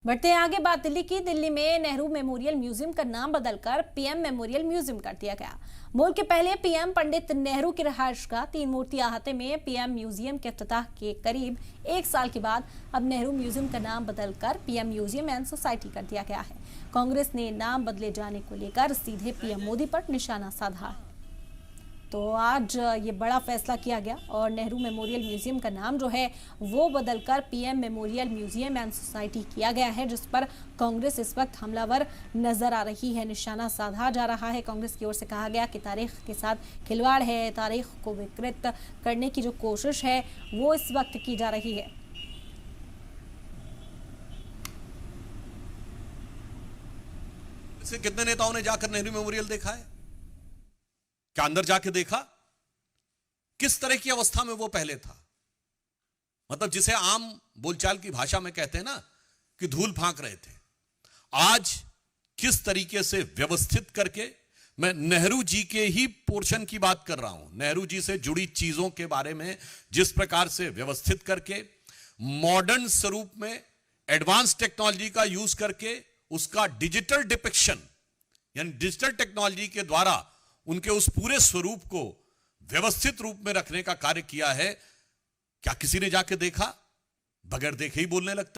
बढ़ते हैं आगे। बात दिल्ली की। दिल्ली में नेहरू मेमोरियल म्यूजियम का नाम बदलकर पीएम मेमोरियल म्यूजियम कर दिया गया। मुल्क के पहले पीएम पंडित नेहरू की रिहाइश का 3 मूर्ति अहाते में पीएम म्यूजियम के इफ्तिताह के करीब 1 साल के बाद अब नेहरू म्यूजियम का नाम बदलकर पीएम म्यूजियम एंड सोसाइटी कर दिया गया है। कांग्रेस ने नाम बदले जाने को लेकर सीधे पीएम मोदी पर निशाना साधा है। तो आज ये बड़ा फैसला किया गया और नेहरू मेमोरियल म्यूजियम का नाम जो है वो बदलकर PM memorial museum and society किया गया है, जिस पर कांग्रेस इस वक्त हमलावर नजर आ रही है। निशाना साधा जा रहा है। कांग्रेस की ओर से कहा गया कि तारीख के साथ खिलवाड़ है, तारीख को विकृत करने की जो कोशिश है वो इस वक्त की जा रही है। कितने नेताओं ने जाकर नेहरू मेमोरियल देखा है? क्या अंदर जाके देखा किस तरह की अवस्था में वो पहले था? मतलब जिसे आम बोलचाल की भाषा में कहते हैं ना कि धूल फांक रहे थे, आज किस तरीके से व्यवस्थित करके, मैं नेहरू जी के ही पोर्शन की बात कर रहा हूं, नेहरू जी से जुड़ी चीजों के बारे में जिस प्रकार से व्यवस्थित करके मॉडर्न स्वरूप में एडवांस टेक्नोलॉजी का यूज करके उसका डिजिटल डिपिक्शन यानी डिजिटल टेक्नोलॉजी के द्वारा उनके उस पूरे स्वरूप को व्यवस्थित रूप में रखने का कार्य किया है। क्या किसी ने जाके देखा? बगैर देखे ही बोलने लगता।